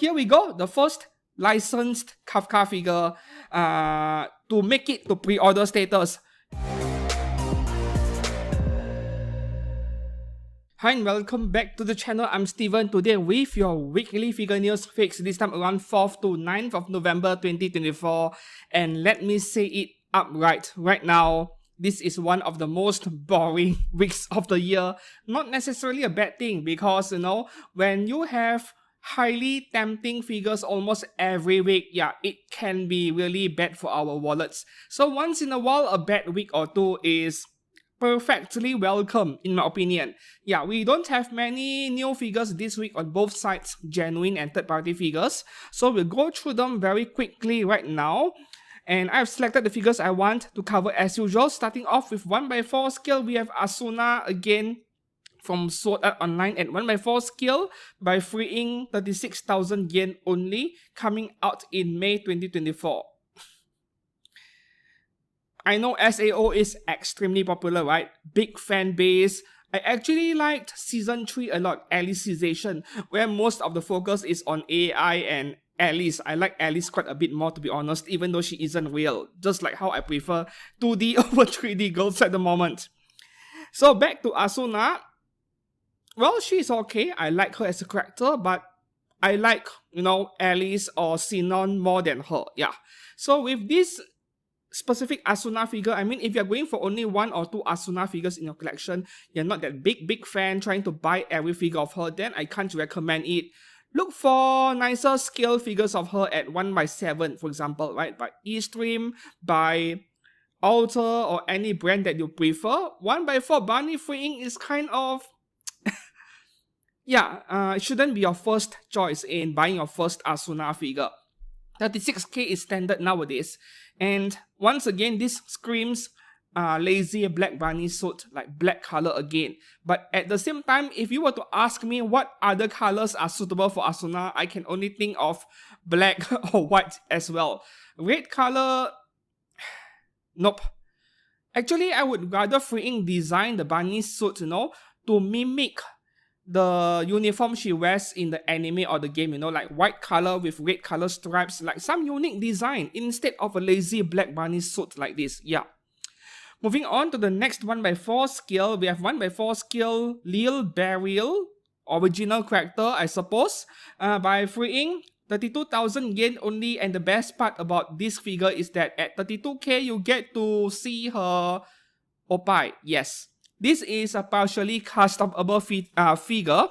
here we go, the first licensed Kafka figure to make it to pre-order status. Hi and welcome back to the channel. I'm Steven, today with your weekly figure news fix, this time around 4th to 9th of November 2024. And let me say it upright, right now, this is one of the most boring weeks of the year. Not necessarily a bad thing, because when you have highly tempting figures almost every week, yeah, it can be really bad for our wallets. So once in a while, a bad week or two is perfectly welcome, in my opinion. Yeah, we don't have many new figures this week on both sides, genuine and third-party figures. So we'll go through them very quickly right now. And I've selected the figures I want to cover as usual. Starting off with 1x4 scale, we have Asuna again from Sword Art Online at 1x4 scale by freeing 36,000 yen only, coming out in May 2024. I know SAO is extremely popular, right? Big fan base. I actually liked Season 3 a lot, Alicization, where most of the focus is on AI and Alice. I like Alice quite a bit more, to be honest, even though she isn't real. Just like how I prefer 2D over 3D girls at the moment. So back to Asuna. Well, she's okay. I like her as a character, but I like, Alice or Sinon more than her. Yeah. So with this specific Asuna figure, I mean, if you're going for only 1 or 2 Asuna figures in your collection, you're not that big fan trying to buy every figure of her, then I can't recommend it. Look for nicer scale figures of her at 1x7, for example, right? By Eastream, by Alter, or any brand that you prefer. 1x4 Bunny freeing is kind of yeah, it shouldn't be your first choice in buying your first Asuna figure. 36k is standard nowadays. And once again, this screams lazy black bunny suit, like black color again. But at the same time, if you were to ask me what other colors are suitable for Asuna, I can only think of black or white as well. Red color, nope. Actually, I would rather freaking design the bunny suit, to mimic the uniform she wears in the anime or the game, like white color with red color stripes, like some unique design instead of a lazy black bunny suit like this. Yeah. Moving on to the next 1x4 scale, we have 1x4 scale Lil Beryl, original character, I suppose, by freeing 32,000 yen only. And the best part about this figure is that at 32k, you get to see her oppai. Yes. This is a partially customable figure,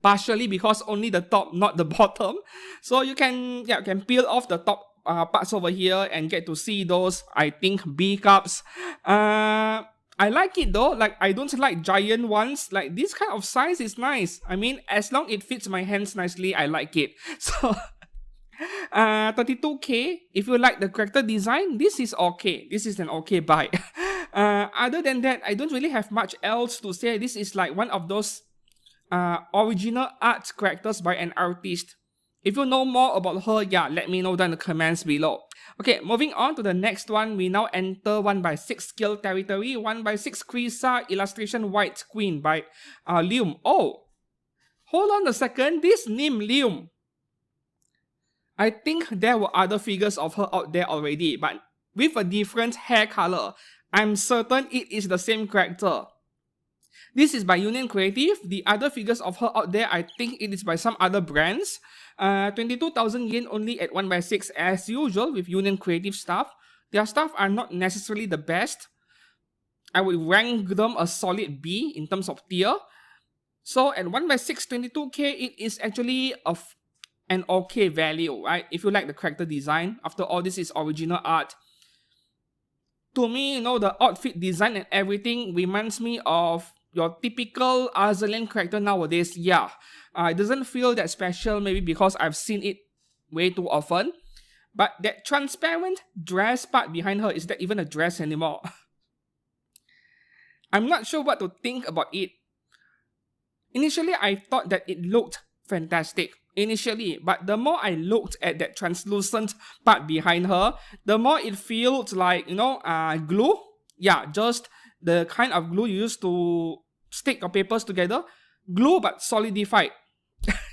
partially because only the top, not the bottom. So you can peel off the top parts over here and get to see those, I think, B cups. I like it though. Like, I don't like giant ones. Like, this kind of size is nice. I mean, as long it fits my hands nicely, I like it. So 32k, if you like the character design, this is okay. This is an okay buy. Other than that, I don't really have much else to say. This is like one of those original art characters by an artist. If you know more about her, yeah, let me know down in the comments below. Okay, moving on to the next one, we now enter 1x6 scale territory. 1x6 Krisa illustration White Queen by Lium. Oh, hold on a second, this name Lium, I think there were other figures of her out there already, but with a different hair color. I'm certain it is the same character. This is by Union Creative. The other figures of her out there, I think it is by some other brands. 22,000 yen only at 1x6 as usual with Union Creative stuff. Their stuff are not necessarily the best. I would rank them a solid B in terms of tier. So at 1x6, 22k, it is actually an okay value, right? If you like the character design. After all, this is original art. To me, the outfit design and everything reminds me of your typical Azalian character nowadays. Yeah, it doesn't feel that special, maybe because I've seen it way too often. But that transparent dress part behind her, is that even a dress anymore? I'm not sure what to think about it. Initially, I thought that it looked fantastic. But the more I looked at that translucent part behind her, the more it feels like, glue. Yeah, just the kind of glue you use to stick your papers together. Glue but solidified.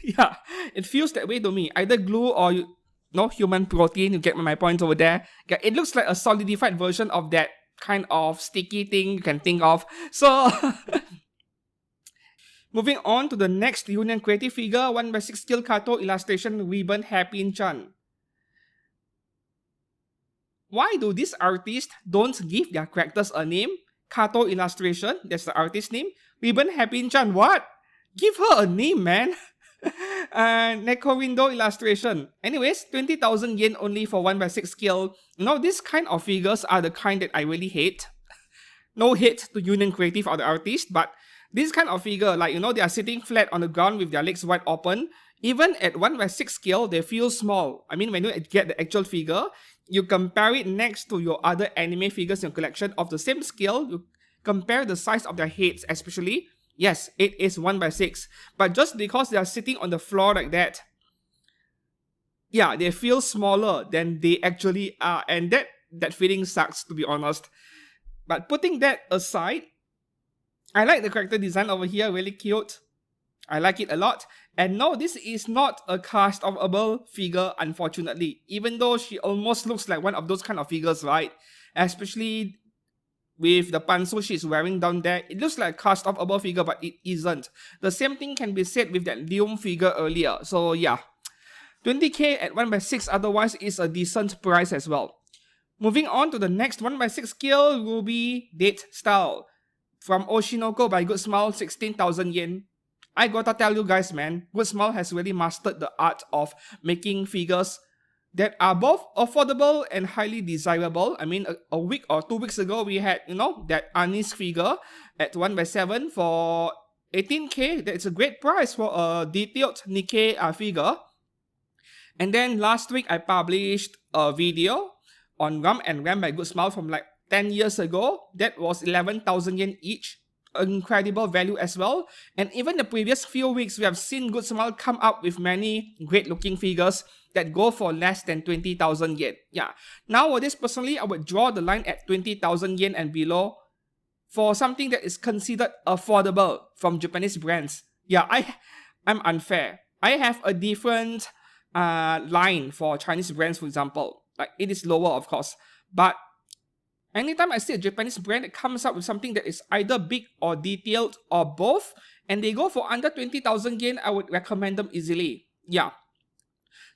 Yeah, it feels that way to me. Either glue or no human protein. You get my point over there. Yeah, it looks like a solidified version of that kind of sticky thing you can think of. So moving on to the next Union Creative figure, 1/6 scale Kato illustration ribbon Happy Chan. Why do these artists don't give their characters a name? Kato illustration, that's the artist name. Ribbon Happy Chan, what? Give her a name, man. Neko window illustration. Anyways, 20,000 yen only for 1/6 scale. You know, these kind of figures are the kind that I really hate. No hate to Union Creative or the artist, but this kind of figure, like, you know, they are sitting flat on the ground with their legs wide open. Even at 1/6 scale, they feel small. I mean, when you get the actual figure, you compare it next to your other anime figures in your collection of the same scale, you compare the size of their heads especially. Yes, it is 1/6. But just because they are sitting on the floor like that, yeah, they feel smaller than they actually are. And that feeling sucks, to be honest. But putting that aside, I like the character design over here, really cute. I like it a lot. And no, this is not a cast-offable figure, unfortunately. Even though she almost looks like one of those kind of figures, right? Especially with the pantsuit she's wearing down there. It looks like a cast-offable figure, but it isn't. The same thing can be said with that Lium figure earlier. So yeah, 20k at 1/6 otherwise is a decent price as well. Moving on to the next 1/6 scale, Ruby Date Style. From Oshinoko by Good Smile, 16,000 yen. I gotta tell you guys, man, Good Smile has really mastered the art of making figures that are both affordable and highly desirable. I mean, a week or 2 weeks ago, we had, you know, that Anis figure at 1/7 for 18k. That's a great price for a detailed Nikkei figure. And then last week, I published a video on Rum and Ram by Good Smile from like 10 years ago. That was 11,000 yen each. Incredible value as well. And even the previous few weeks, we have seen Good Smile come up with many great looking figures that go for less than 20,000 yen. Yeah. Nowadays, personally, I would draw the line at 20,000 yen and below for something that is considered affordable from Japanese brands. Yeah, I'm unfair. I have a different line for Chinese brands, for example. Like, it is lower, of course. But anytime I see a Japanese brand that comes up with something that is either big or detailed or both, and they go for under 20,000 yen, I would recommend them easily. Yeah.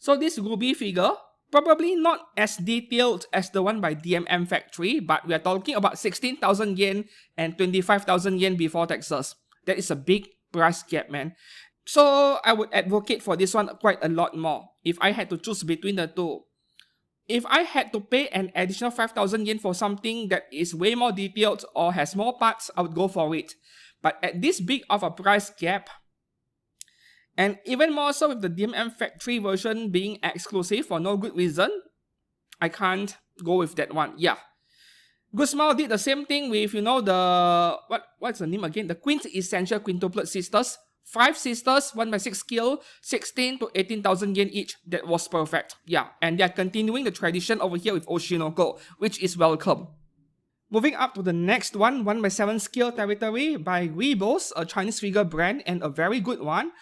So this Ruby figure, probably not as detailed as the one by DMM Factory, but we are talking about 16,000 yen and 25,000 yen before taxes. That is a big price gap, man. So I would advocate for this one quite a lot more if I had to choose between the two. If I had to pay an additional 5,000 yen for something that is way more detailed or has more parts, I would go for it. But at this big of a price gap, and even more so with the DMM Factory version being exclusive for no good reason, I can't go with that one. Yeah. Good Smile did the same thing with, you know, the... What's the name again? The Quintessential Quintuplet Sisters. 5 sisters, 1/6 scale, 16 to 18,000 yen each. That was perfect. Yeah, and they are continuing the tradition over here with Oshinoko, which is welcome. Moving up to the next one, 1/7 scale territory by Weebos, a Chinese figure brand and a very good one.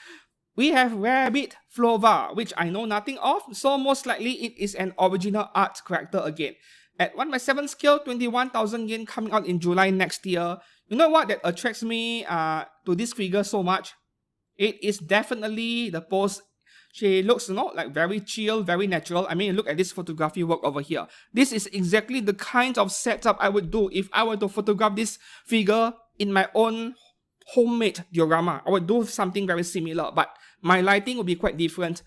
We have Rabit Flova, which I know nothing of, so most likely it is an original art character again. At 1/7 scale, 21,000 yen coming out in July next year. You know what that attracts me to this figure so much? It is definitely the pose. She looks, you know, like very chill, very natural. I mean, look at this photography work over here. This is exactly the kind of setup I would do if I were to photograph this figure in my own homemade diorama. I would do something very similar, but my lighting would be quite different.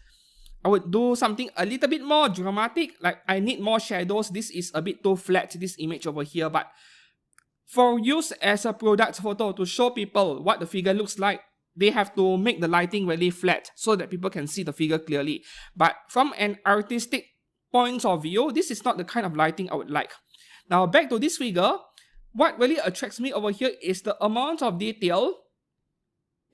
I would do something a little bit more dramatic, like I need more shadows. This is a bit too flat, this image over here, but for use as a product photo to show people what the figure looks like, they have to make the lighting really flat so that people can see the figure clearly. But from an artistic point of view, this is not the kind of lighting I would like. Now back to this figure, what really attracts me over here is the amount of detail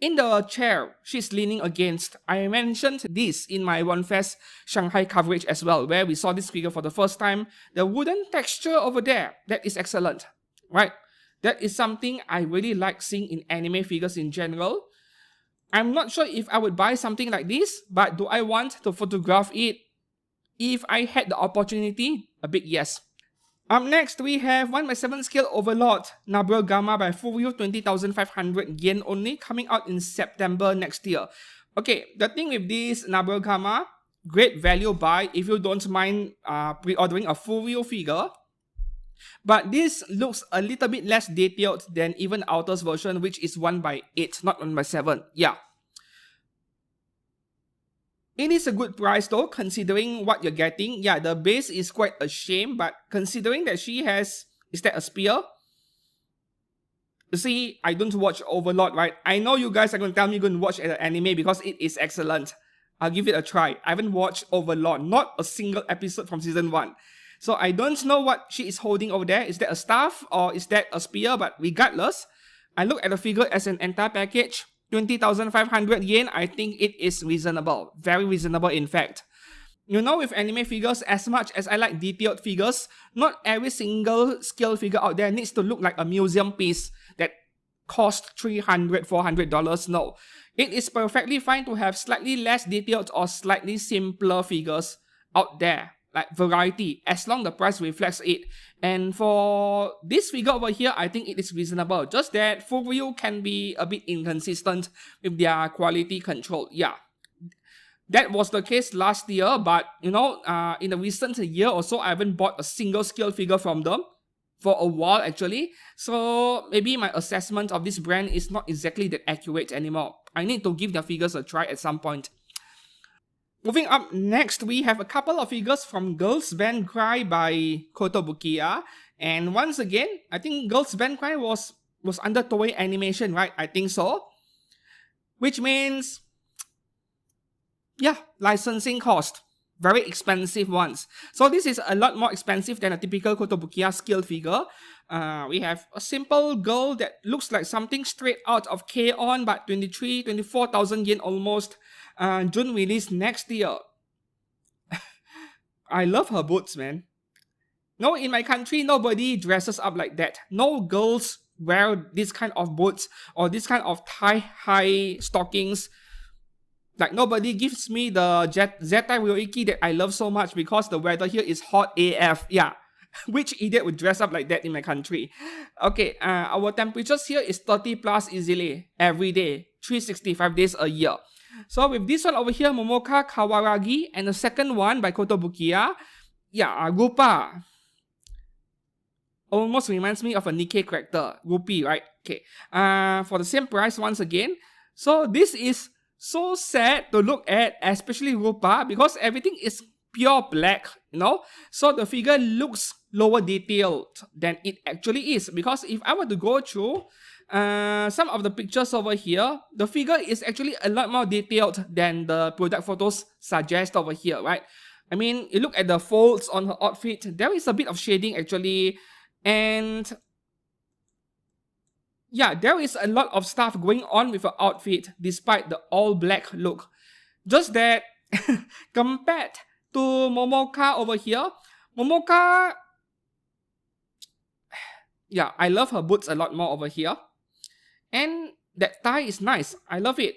in the chair she's leaning against. I mentioned this in my OneFest Shanghai coverage as well, where we saw this figure for the first time. The wooden texture over there, that is excellent, right? That is something I really like seeing in anime figures in general. I'm not sure if I would buy something like this, but do I want to photograph it? If I had the opportunity, a big yes. Up next, we have 1/7 scale Overlord, Nabro Gamma by Furio 20,500 yen only, coming out in September next year. Okay, the thing with this Nabro Gamma, great value buy if you don't mind pre-ordering a Furio figure. But this looks a little bit less detailed than even Outer's version, which is 1/8, not 1/7. Yeah. It is a good price though, considering what you're getting. Yeah, the base is quite a shame, but considering that she has... Is that a spear? You see, I don't watch Overlord, right? I know you guys are going to tell me you're going to watch the anime because it is excellent. I'll give it a try. I haven't watched Overlord, not a single episode from season 1. So I don't know what she is holding over there. Is that a staff or is that a spear? But regardless, I look at the figure as an entire package. 20,500 yen, I think it is reasonable. Very reasonable, in fact. You know, with anime figures, as much as I like detailed figures, not every single scale figure out there needs to look like a museum piece that cost $300, $400. No. It is perfectly fine to have slightly less detailed or slightly simpler figures out there. Like variety, as long the price reflects it. And for this figure over here, I think it is reasonable. Just that Furio can be a bit inconsistent with their quality control. Yeah, that was the case last year, but you know, in the recent year or so, I haven't bought a single scale figure from them for a while actually. So maybe my assessment of this brand is not exactly that accurate anymore. I need to give their figures a try at some point. Moving up next, we have a couple of figures from Girls Band Cry by Kotobukiya. And once again, I think Girls Band Cry was under Toei Animation, right? I think so. Which means, yeah, licensing cost. Very expensive ones. So this is a lot more expensive than a typical Kotobukiya scale figure. We have a simple girl that looks like something straight out of K-On! But 24,000 yen almost. June release next year. I love her boots, man. No, in my country, nobody dresses up like that. No girls wear this kind of boots or this kind of thigh-high stockings. Like, nobody gives me the Zeta Ryoiki that I love so much because the weather here is hot AF. Yeah. Which idiot would dress up like that in my country? Okay, our temperatures here is 30 plus easily every day. 365 days a year. So with this one over here, Momoka Kawaragi, and the second one by Kotobukiya, yeah, Rupa. Almost reminds me of a Nikkei character, Rupee, right? Okay, for the same price once again. So this is so sad to look at, especially Rupa, because everything is pure black, you know? So the figure looks lower detailed than it actually is, because if I were to go through some of the pictures over here, the figure is actually a lot more detailed than the product photos suggest over here, right? I mean, you look at the folds on her outfit, there is a bit of shading actually, and yeah, there is a lot of stuff going on with her outfit despite the all black look. Just that, compared to Momoka over here, Momoka, yeah, I love her boots a lot more over here. And that tie is nice. I love it.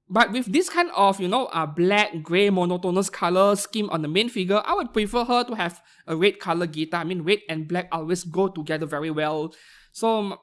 But with this kind of, you know, black, grey, monotonous color scheme on the main figure, I would prefer her to have a red color guitar. I mean, red and black always go together very well. So,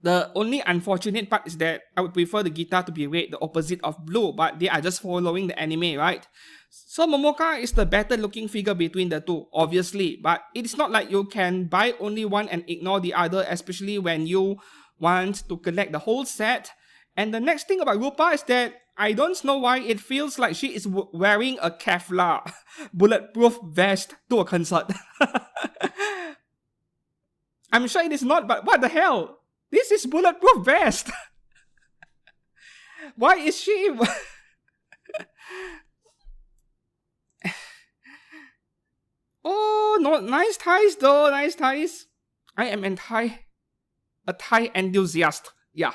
the only unfortunate part is that I would prefer the guitar to be red, the opposite of blue. But they are just following the anime, right? So Momoka is the better looking figure between the two, obviously. But it's not like you can buy only one and ignore the other, especially when you want to collect the whole set. And the next thing about Rupa is that I don't know why it feels like she is wearing a Kevlar bulletproof vest to a concert. I'm sure it is not, but what the hell? This is bulletproof vest. Why is she... Oh, no, nice ties though, nice ties. I am a tie enthusiast. Yeah.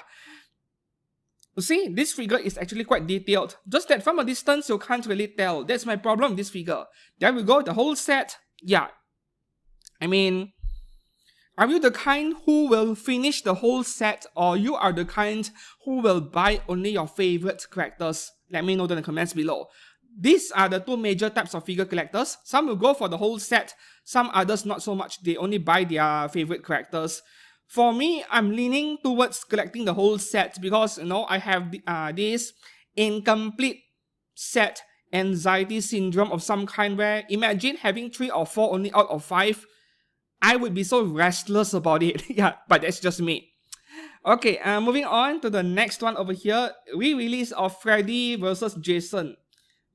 You see, this figure is actually quite detailed. Just that from a distance, you can't really tell. That's my problem with this figure. There we go, the whole set. Yeah. I mean, Are you the kind who will finish the whole set, or you are the kind who will buy only your favorite characters? Let me know in the comments below. These are the two major types of figure collectors. Some will go for the whole set, some others not so much. They only buy their favorite characters. For me, I'm leaning towards collecting the whole set because, I have this incomplete set anxiety syndrome of some kind where imagine having 3 or 4 only out of 5. I would be so restless about it. Yeah, but that's just me. Okay, moving on to the next one over here. Re-release of Freddy versus Jason.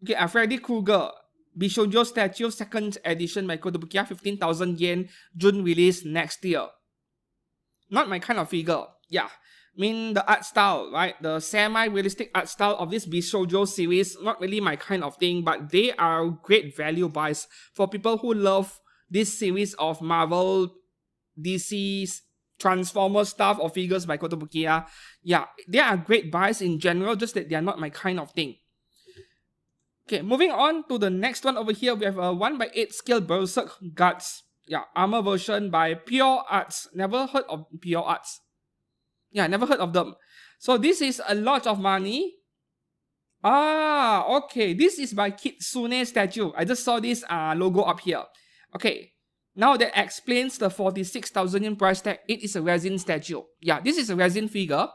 Okay, Freddy Krueger. Bishoujo Statue 2nd edition by Kotobukiya, 15,000 yen. June release next year. Not my kind of figure. Yeah. I mean, the art style, right? The semi-realistic art style of this Bishoujo series, not really my kind of thing, but they are great value buys for people who love this series of Marvel, DC's Transformers stuff or figures by Kotobukiya. Yeah, they are great buys in general, just that they are not my kind of thing. Okay, moving on to the next one over here, we have a 1/8 scale Berserk Guts. Yeah, armor version by Pure Arts. Never heard of Pure Arts. Yeah, never heard of them. So this is a lot of money. Okay, this is by Kitsune Statue. I just saw this logo up here. Okay, now that explains the 46,000 yen price tag. It is a resin statue. Yeah, this is a resin figure.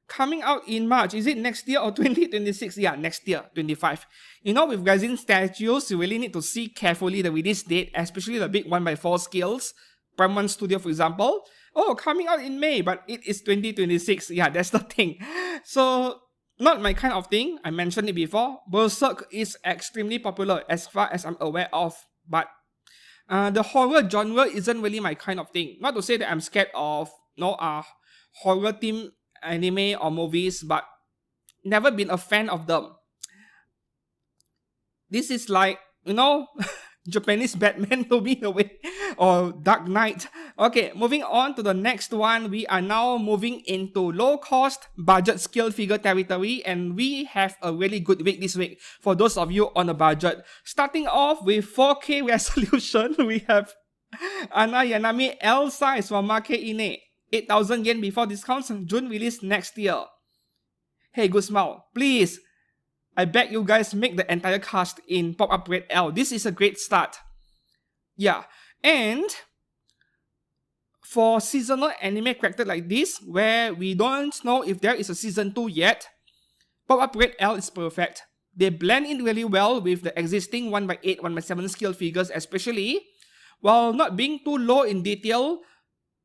Coming out in March. Is it next year or 2026? Yeah, next year, 25. With resin statues, you really need to see carefully the release date, especially the big 1/4 scales. Prime 1 Studio, for example. Oh, coming out in May, but it is 2026. Yeah, that's the thing. So, not my kind of thing. I mentioned it before. Berserk is extremely popular as far as I'm aware of, but the horror genre isn't really my kind of thing. Not to say that I'm scared of horror themed anime or movies, but never been a fan of them. This is like, Japanese Batman to me in a way, or Dark Knight. Okay, moving on to the next one. We are now moving into low cost budget scale figure territory, and we have a really good week this week for those of you on a budget. Starting off with 4K resolution, we have Yanami L size from Makeine, 8,000 yen before discounts, June release next year. Hey, good smile, please. I beg you guys make the entire cast in pop-up rate L. This is a great start. Yeah, and for seasonal anime character like this, where we don't know if there is a season 2 yet, pop-up rate L is perfect. They blend in really well with the existing 1/8, 1/7 scale figures especially, while not being too low in detail,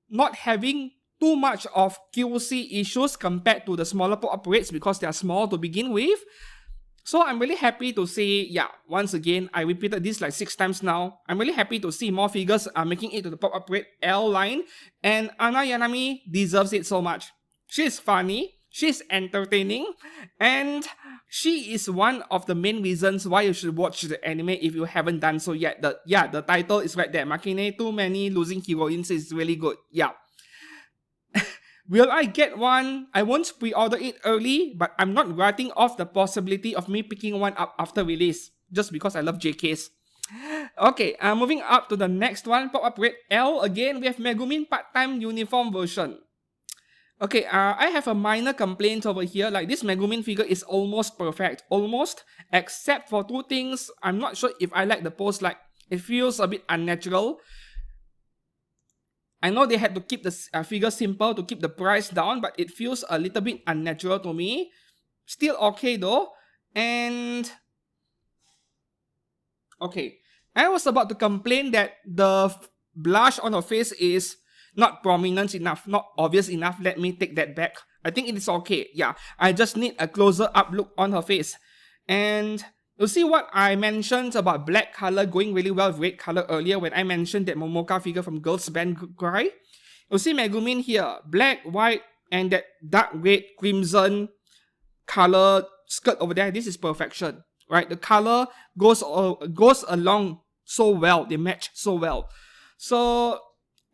not having too much of QC issues compared to the smaller pop-up rates because they are small to begin with. So I'm really happy to see, yeah, once again, I repeated this like 6 times now. I'm really happy to see more figures are making it to the pop-up rate L line, and Yanami deserves it so much. She's funny, she's entertaining, and she is one of the main reasons why you should watch the anime if you haven't done so yet. The title is right there. Makeine, Too Many Losing Heroines is really good. Yeah. Will I get one? I won't pre-order it early, but I'm not writing off the possibility of me picking one up after release, just because I love JKs. Okay, moving up to the next one, pop-up rate L. Again, we have Megumin part-time uniform version. Okay, I have a minor complaint over here. Like, this Megumin figure is almost perfect. Almost, except for 2 things. I'm not sure if I like the pose. Like, it feels a bit unnatural. I know they had to keep the figure simple to keep the price down, but it feels a little bit unnatural to me. Still okay though. And okay, I was about to complain that the blush on her face is not prominent enough, not obvious enough. Let me take that back. I think it is okay. Yeah, I just need a closer up look on her face. And you see what I mentioned about black color going really well with red color earlier when I mentioned that Momoka figure from Girls Band Cry? You see Megumin here, black, white, and that dark red, crimson color skirt over there. This is perfection, right? The color goes along so well. They match so well. So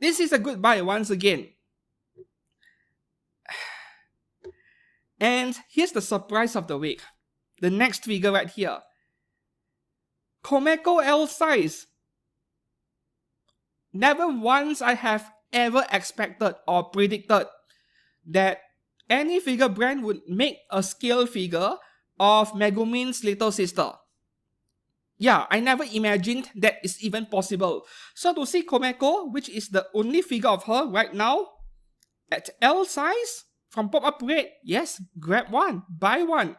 this is a good buy once again. And here's the surprise of the week. The next figure right here. Komeko L size. Never once I have ever expected or predicted that any figure brand would make a scale figure of Megumin's little sister. Yeah, I never imagined that is even possible. So to see Komeko, which is the only figure of her right now, at L size, from pop-up rate, yes, grab one, buy one.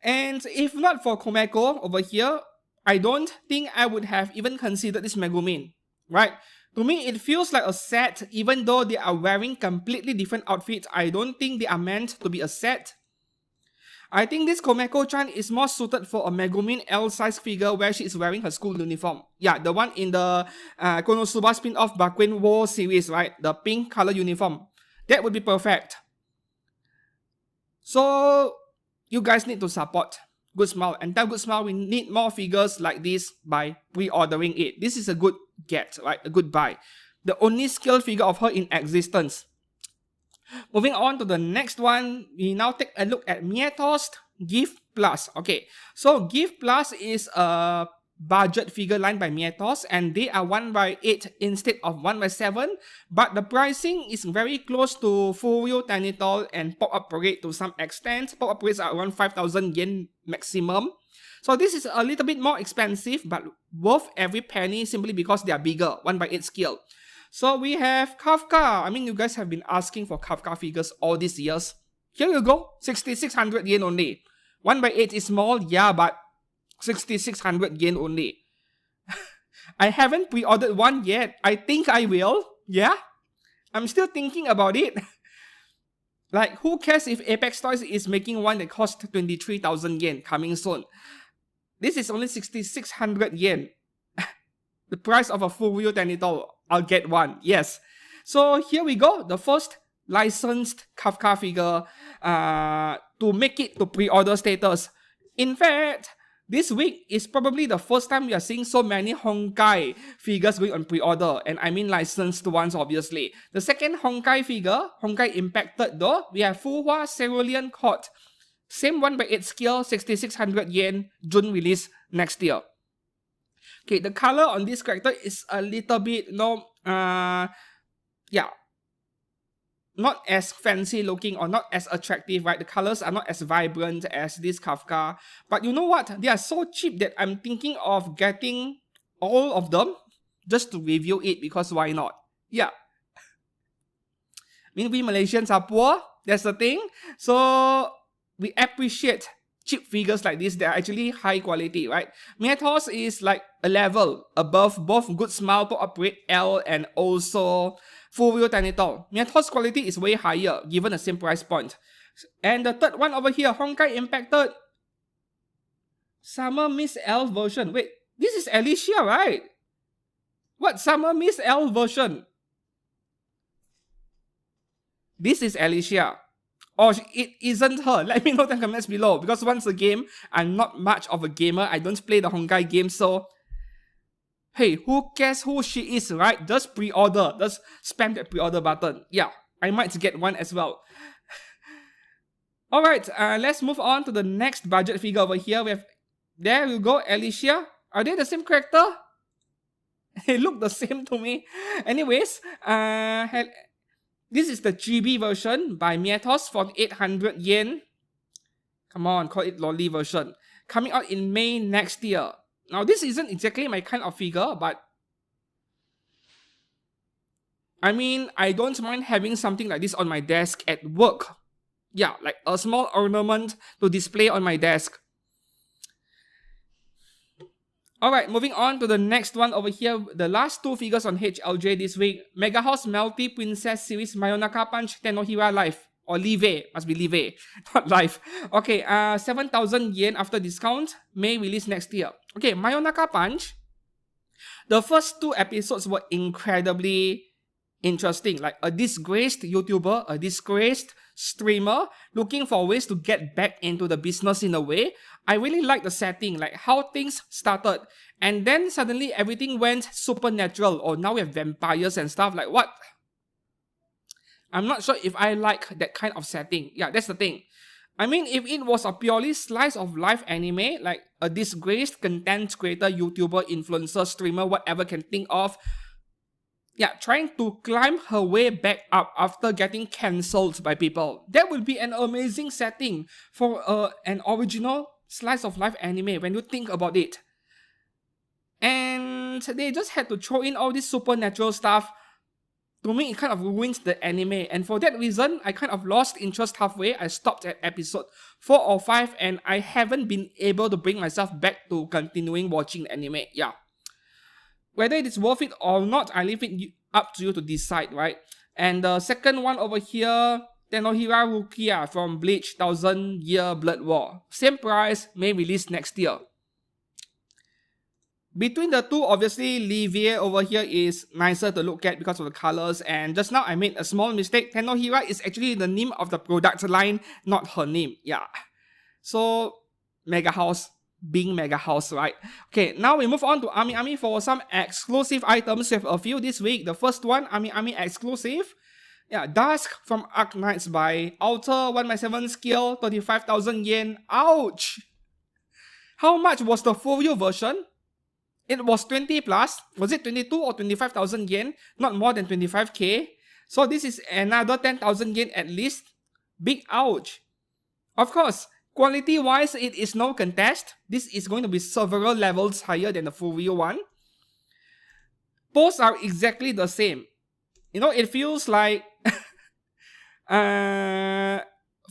And if not for Komeko over here, I don't think I would have even considered this Megumin, right? To me, it feels like a set, even though they are wearing completely different outfits. I don't think they are meant to be a set. I think this Komeko-chan is more suited for a Megumin L-size figure where she is wearing her school uniform. Yeah, the one in the Konosuba spin-off Bakuen Wo series, right? The pink color uniform. That would be perfect. So, you guys need to support Good Smile and tell Good Smile we need more figures like this by pre-ordering it. This is a good get, right? A good buy. The only scale figure of her in existence. Moving on to the next one, we now take a look at Myethos Gift Plus. Okay, so Gift Plus is a budget figure line by Myethos, and they are 1x8 instead of 1x7, but the pricing is very close to Furio Tanitol and Pop-Up Parade to some extent. Pop-Up Parades are around 5,000 yen maximum. So this is a little bit more expensive, but worth every penny simply because they are bigger, 1x8 scale. So we have Kafka. I mean, you guys have been asking for Kafka figures all these years. Here you go, 6,600 yen only. 1x8 is small, yeah, but 6,600 yen only. I haven't pre-ordered one yet. I think I will, yeah? I'm still thinking about it. Like, who cares if Apex Toys is making one that costs 23,000 yen coming soon? This is only 6,600 yen. The price of a Furio Tanitol. I'll get one, yes. So here we go, the first licensed Kafka figure to make it to pre-order status. In fact, this week is probably the first time we are seeing so many Honkai figures going on pre-order, and I mean licensed ones obviously. The second Honkai figure, Honkai Impact Third though, we have Fuhua Cerulean Court. Same 1x8 scale, 6,600 yen, June release next year. Okay, the color on this character is a little bit, yeah, not as fancy looking or not as attractive, right? The colors are not as vibrant as this Kafka. But you know what? They are so cheap that I'm thinking of getting all of them just to review it, because why not? Yeah. I mean, we Malaysians are poor, that's the thing. So we appreciate cheap figures like this that are actually high quality, right? Myethos is like a level above both Good Smile, Pop-Up Parade L, and also Furio Tanitol. Myethos quality is way higher given the same price point. And the third one over here, Honkai Impact Third. Summer Miss L version. Wait, this is Alicia, right? What Summer Miss L version? This is Alicia. Or it isn't her. Let me know in the comments below. Because once again, I'm not much of a gamer. I don't play the Honkai game, so hey, who cares who she is, right? Just pre-order. Just spam that pre-order button. Yeah, I might get one as well. Alright, let's move on to the next budget figure over here. There you go, Alicia. Are they the same character? They look the same to me. Anyways, this is the GB version by Myethos for 800 yen. Come on, call it lolly version. Coming out in May next year. Now, this isn't exactly my kind of figure, but I mean, I don't mind having something like this on my desk at work. Yeah, like a small ornament to display on my desk. Alright, moving on to the next one over here. The last two figures on HLJ this week. Mega House Melty Princess Series Mayonaka Punch Tenohira Life. Or Live, must be Live, not Life. Okay, 7,000 yen after discount. May release next year. Okay, Mayonaka Punch. The first two episodes were incredibly interesting. Like a disgraced YouTuber, a disgraced streamer looking for ways to get back into the business in a way. I really like the setting, like how things started. And then suddenly everything went supernatural. Or now we have vampires and stuff. Like what? I'm not sure if I like that kind of setting. Yeah, that's the thing. I mean, if it was a purely slice of life anime, like a disgraced content creator, YouTuber, influencer, streamer, whatever can think of, trying to climb her way back up after getting cancelled by people. That would be an amazing setting for an original slice of life anime when you think about it. And they just had to throw in all this supernatural stuff. To me, it kind of ruins the anime, and for that reason, I kind of lost interest halfway. I stopped at episode 4 or 5, and I haven't been able to bring myself back to continuing watching anime. Yeah. Whether it is worth it or not, I leave it up to you to decide, right? And the second one over here, Tenohira Rukia from Bleach 1000 Year Blood War. Same price, may release next year. Between the two, obviously, Livier over here is nicer to look at because of the colors. And just now, I made a small mistake. Tenohira is actually the name of the product line, not her name. Yeah. So, Mega House being Mega House, right? Okay, now we move on to Ami Ami for some exclusive items. We have a few this week. The first one, Ami Ami exclusive. Yeah, Dusk from Arc Knights by Outer 1x7 skill, 35,000 yen. Ouch! How much was the full version? It was 20 plus. Was it 22 or 25,000 yen? Not more than 25k. So this is another 10,000 yen at least. Big ouch. Of course, quality wise, it is no contest. This is going to be several levels higher than the full one. Posts are exactly the same. You know, it feels like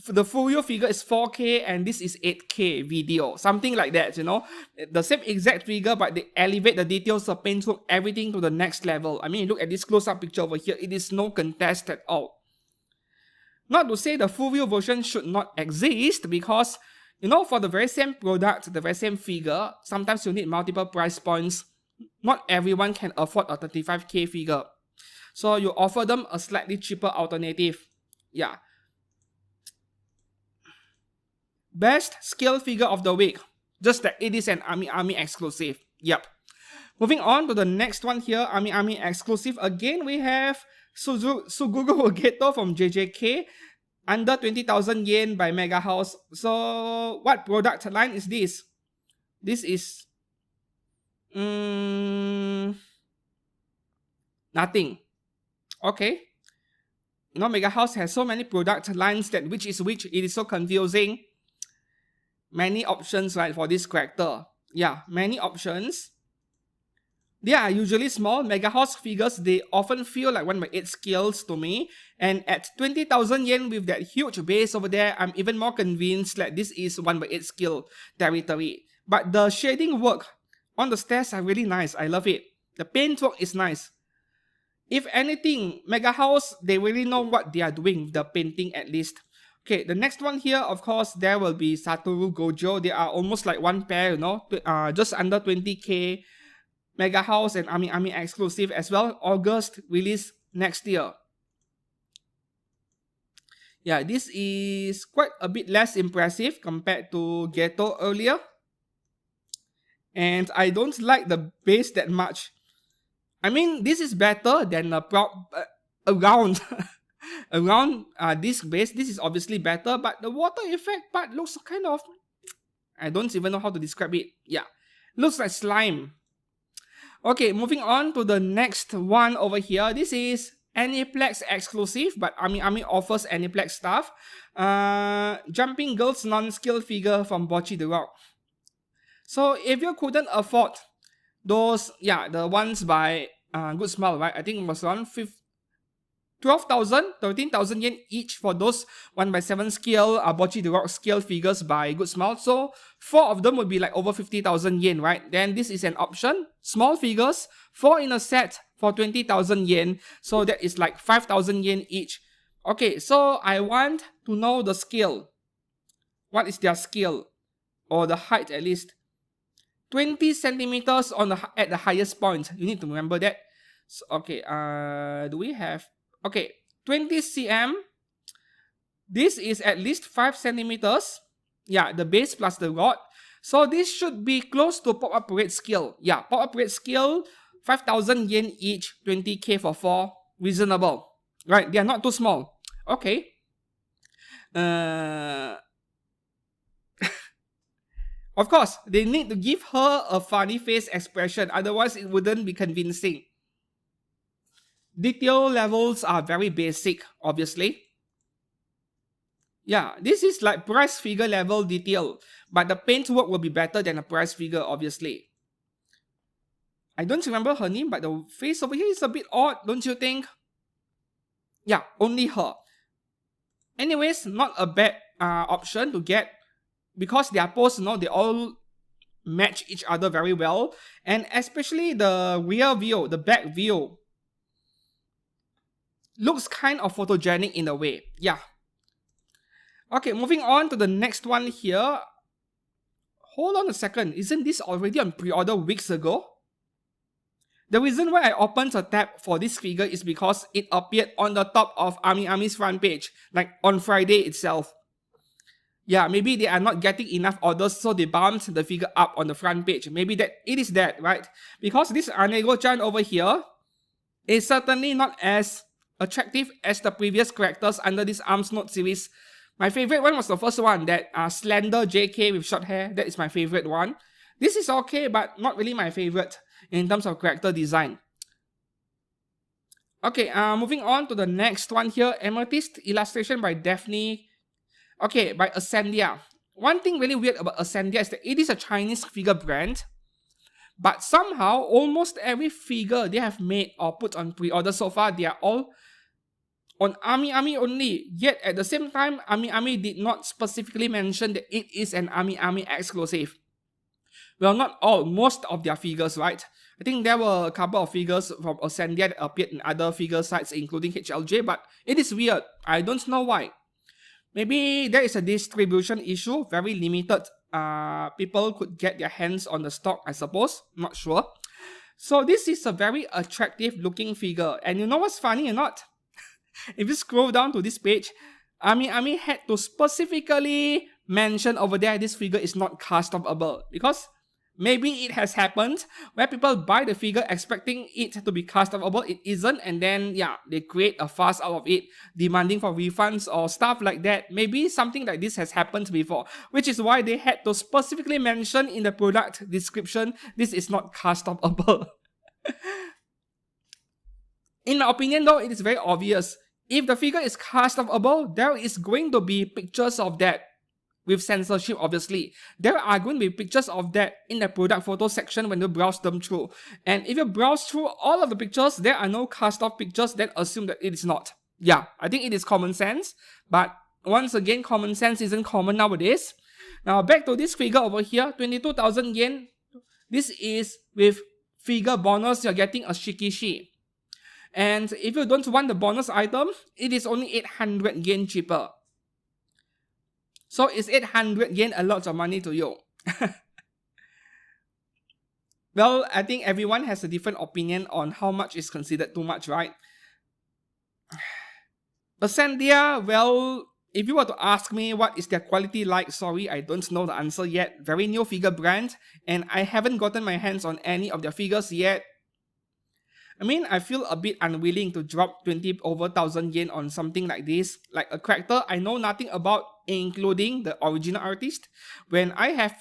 the full figure is 4K and this is 8K video. Something like that, you know. The same exact figure, but they elevate the details, the paint, everything to the next level. I mean, look at this close-up picture over here. It is no contest at all. Not to say the full version should not exist, because, you know, for the very same product, the very same figure, sometimes you need multiple price points. Not everyone can afford a 35k figure. So you offer them a slightly cheaper alternative. Yeah. Best skill figure of the week. Just that it is an Ami Ami exclusive. Yep. Moving on to the next one here, Ami Ami exclusive. Again, we have Suguru GTO from JJK. Under 20,000 yen by Mega House. So, what product line is this? This is... nothing. Okay. You know, Mega House has so many product lines that which is which. It is so confusing. Many options, right, for this character. Yeah, many options. They are usually small. Mega House figures, they often feel like 1/8 scales to me. And at 20,000 yen with that huge base over there, I'm even more convinced that this is 1/8 scale territory. But the shading work on the stairs are really nice. I love it. The paint work is nice. If anything, Mega House, they really know what they are doing with the painting at least. Okay, the next one here, of course, there will be Satoru Gojo. They are almost like one pair, you know, just under 20k. Mega House and Ami Ami exclusive as well. August release next year. Yeah, this is quite a bit less impressive compared to Geto earlier. And I don't like the base that much. I mean, this is better than the around around this base. This is obviously better, but the water effect part looks kind of... I don't even know how to describe it. Yeah, looks like slime. Okay, moving on to the next one over here. This is Aniplex exclusive, but Ami Ami offers Aniplex stuff. Jumping Girls non-skill figure from Bocchi the Rock. So if you couldn't afford those, yeah, the ones by Good Smile, right? I think it was around 12,000, 13,000 yen each for those 1x7 scale Bocchi the Rock scale figures by Good Smile. So 4 of them would be like over 50,000 yen, right? Then this is an option. Small figures, 4 in a set for 20,000 yen. So that is like 5,000 yen each. Okay, so I want to know the scale. What is their scale? Or the height at least. 20 centimeters on at the highest point. You need to remember that. So, okay, do we have... Okay, 20 cm. This is at least 5 centimeters. Yeah, the base plus the rod. So this should be close to pop-up parade scale. Yeah, pop-up parade scale, 5,000 yen each, 20k for 4. Reasonable. Right, they are not too small. Okay. Of course, they need to give her a funny face expression. Otherwise, it wouldn't be convincing. Detail levels are very basic, obviously. Yeah, this is like price figure level detail, but the paint work will be better than a price figure, obviously. I don't remember her name, but the face over here is a bit odd, don't you think? Yeah, only her. Anyways, not a bad option to get, because their pose, they all match each other very well, and especially the rear view, the back view, looks kind of photogenic in a way. Yeah. Okay, moving on to the next one here. Hold on a second, isn't this already on pre-order weeks ago? The reason why I opened a tab for this figure is because it appeared on the top of Ami's front page, like on Friday itself. Yeah, maybe they are not getting enough orders, so they bumped the figure up on the front page. Maybe that it is that, right? Because this Anego-chan over here is certainly not as attractive as the previous characters under this Arms Note series. My favorite one was the first one, that slender JK with short hair. That is my favorite one. This is okay, but not really my favorite in terms of character design. Okay, moving on to the next one here. Amethyst illustration by Daphne. Okay, by Asendia. One thing really weird about Asendia is that it is a Chinese figure brand, but somehow almost every figure they have made or put on pre-order so far, they are all on Ami only. Yet at the same time, Ami did not specifically mention that it is an Ami exclusive. Well, not all, most of their figures, right? I think there were a couple of figures from Asendia that appeared in other figure sites, including HLJ, but it is weird. I don't know why. Maybe there is a distribution issue, very limited. People could get their hands on the stock, I suppose. Not sure. So this is a very attractive looking figure. And you know what's funny or not? If you scroll down to this page, Ami had to specifically mention over there this figure is not customable, because maybe it has happened where people buy the figure expecting it to be customable, it isn't, and then yeah, they create a fuss out of it, demanding for refunds or stuff like that. Maybe something like this has happened before, which is why they had to specifically mention in the product description, this is not customable. In my opinion though, it is very obvious. If the figure is customable, there is going to be pictures of that. With censorship, obviously. There are going to be pictures of that in the product photo section when you browse them through. And if you browse through all of the pictures, there are no cast-off pictures, then assume that it is not. Yeah, I think it is common sense. But once again, common sense isn't common nowadays. Now, back to this figure over here, 22,000 yen. This is with figure bonus, you're getting a Shikishi. And if you don't want the bonus item, it is only 800 yen cheaper. So is 800 yen a lot of money to you? Well, I think everyone has a different opinion on how much is considered too much, right? Asendia, well, if you were to ask me what is their quality like, sorry, I don't know the answer yet. Very new figure brand, and I haven't gotten my hands on any of their figures yet. I mean, I feel a bit unwilling to drop 20 over 1,000 yen on something like this, like a character I know nothing about, including the original artist, when I have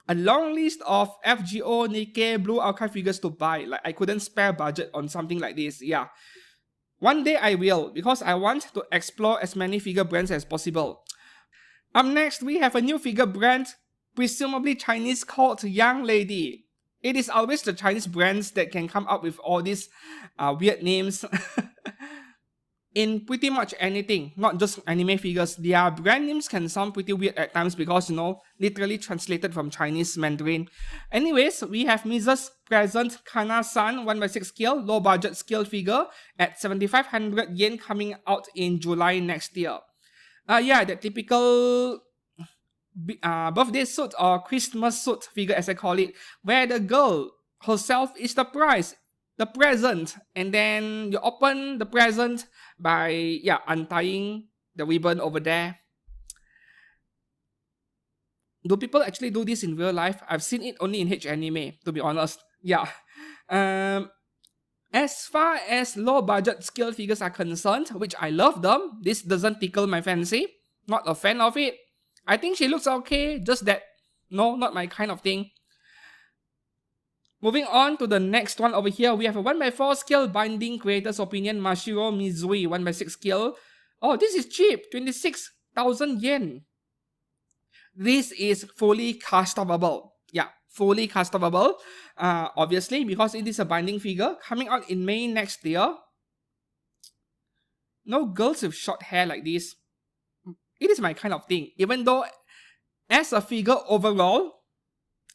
a long list of FGO, Nikkei, Blue Archive figures to buy. Like, I couldn't spare budget on something like this, yeah. One day I will, because I want to explore as many figure brands as possible. Up next, we have a new figure brand, presumably Chinese, called Young Lady. It is always the Chinese brands that can come up with all these weird names in pretty much anything, not just anime figures. Their brand names can sound pretty weird at times because, literally translated from Chinese Mandarin. Anyways, we have Mizu's present Kana-san 1/6 scale, low budget scale figure at 7,500 yen, coming out in July next year. Yeah, the typical birthday suit or Christmas suit figure, as I call it, where the girl herself is the prize, the present, and then you open the present by untying the ribbon over there. Do people actually do this in real life? I've seen it only in H-anime, to be honest. Yeah. As far as low budget scale figures are concerned, which I love them, this doesn't tickle my fancy. Not a fan of it. I think she looks okay, just that, no, not my kind of thing. Moving on to the next one over here, we have a 1x4 scale binding creator's opinion, Mashiro Mizuno, 1x6 scale. Oh, this is cheap, 26,000 yen. This is fully customable. Yeah, fully customable. Obviously, because it is a binding figure coming out in May next year. No girls with short hair like this. It is my kind of thing. Even though, as a figure overall,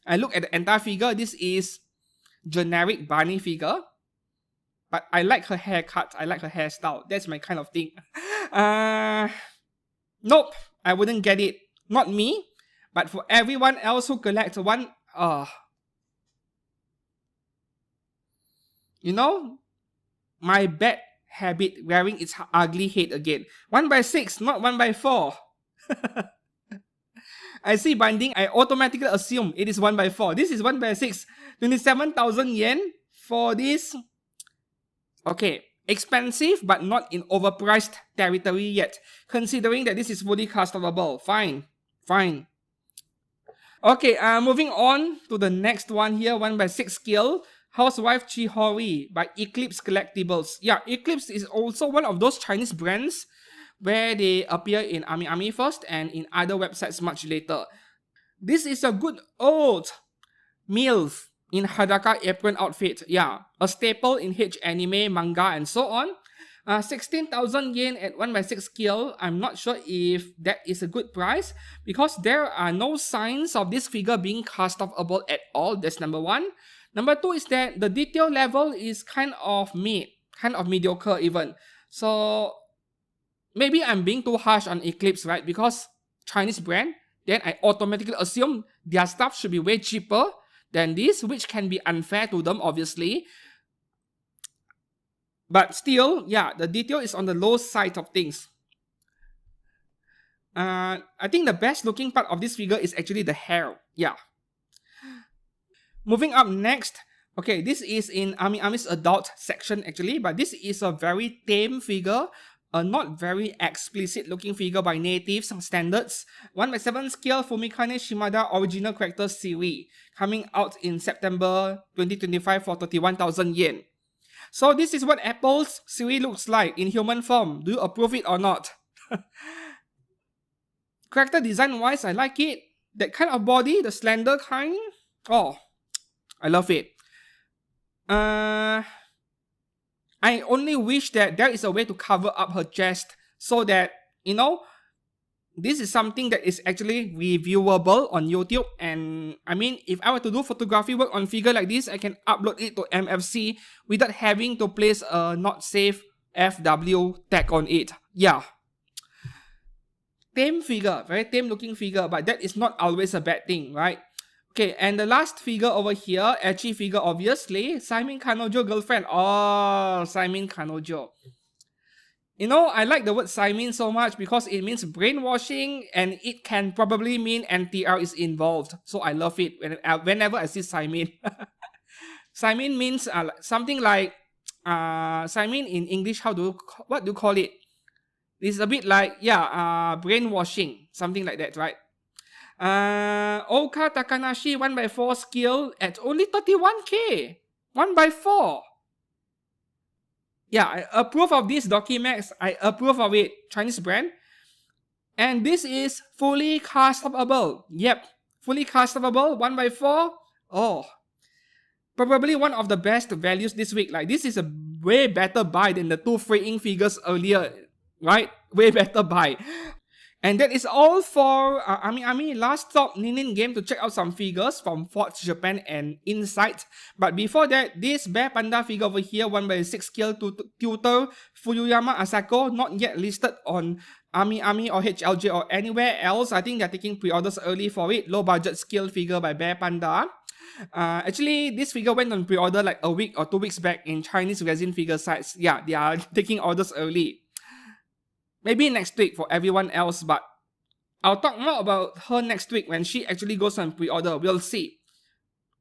I look at the entire figure, this is generic Barney figure. But I like her haircut, I like her hairstyle. That's my kind of thing. Nope, I wouldn't get it. Not me, but for everyone else who collects one, you know, my bad habit wearing its ugly head again. 1x6, not 1x4. I see binding, I automatically assume it is 1x4. This is 1x6. 27,000 yen for this. Okay, expensive but not in overpriced territory yet. Considering that this is fully customable. Fine. Okay, moving on to the next one here. 1x6 scale. Housewife Chihori by Eclipse Collectibles. Yeah, Eclipse is also one of those Chinese brands where they appear in Ami first and in other websites much later. This is a good old MILF in Hadaka apron outfit. Yeah, a staple in H anime, manga, and so on. 16,000 yen at 1x6 scale. I'm not sure if that is a good price because there are no signs of this figure being customable at all. That's number one. Number two is that the detail level is kind of mediocre even. So maybe I'm being too harsh on Eclipse, right? Because Chinese brand, then I automatically assume their stuff should be way cheaper than this, which can be unfair to them, obviously. But still, yeah, the detail is on the low side of things. I think the best looking part of this figure is actually the hair. Yeah. Moving up next, okay, this is in Ami's adult section actually, but this is a very tame figure, a not very explicit looking figure by natives standards. 1x7 scale Fumikane Shimada original character series, coming out in September 2025 for 31,000 yen. So this is what Apple's series looks like in human form. Do you approve it or not? Character design wise, I like it. That kind of body, the slender kind. Oh, I love it. I only wish that there is a way to cover up her chest so that, you know, this is something that is actually reviewable on YouTube. And I mean, if I were to do photography work on figure like this, I can upload it to MFC without having to place a not safe FW tag on it. Yeah. Tame figure, very tame looking figure, but that is not always a bad thing, right? Okay, and the last figure over here, ecchi figure obviously, Simon Kanojo girlfriend. Oh, Simon Kanojo. You know, I like the word Simon so much because it means brainwashing and it can probably mean NTR is involved. So I love it whenever I see Simon. Simon means something like, Simon in English, what do you call it? It's a bit like, yeah, brainwashing, something like that, right? Oka Takanashi 1x4 skill at only 31k. 1x4. Yeah, I approve of this Dokimax. I approve of it. Chinese brand. And this is fully customable. Yep, fully customable. 1x4. Oh, probably one of the best values this week. Like, this is a way better buy than the two free ink figures earlier. Right? Way better buy. And that is all for Ami last stop Ninin game to check out some figures from Forge Japan and Insight. But before that, this Bear Panda figure over here, 1x6 scale tutor Fuyuyama Asako, not yet listed on Ami or HLJ or anywhere else. I think they're taking pre-orders early for it. Low budget scale figure by Bear Panda. Actually, this figure went on pre-order like a week or 2 weeks back in Chinese resin figure sites. Yeah, they are taking orders early. Maybe next week for everyone else, but I'll talk more about her next week when she actually goes on pre-order. We'll see.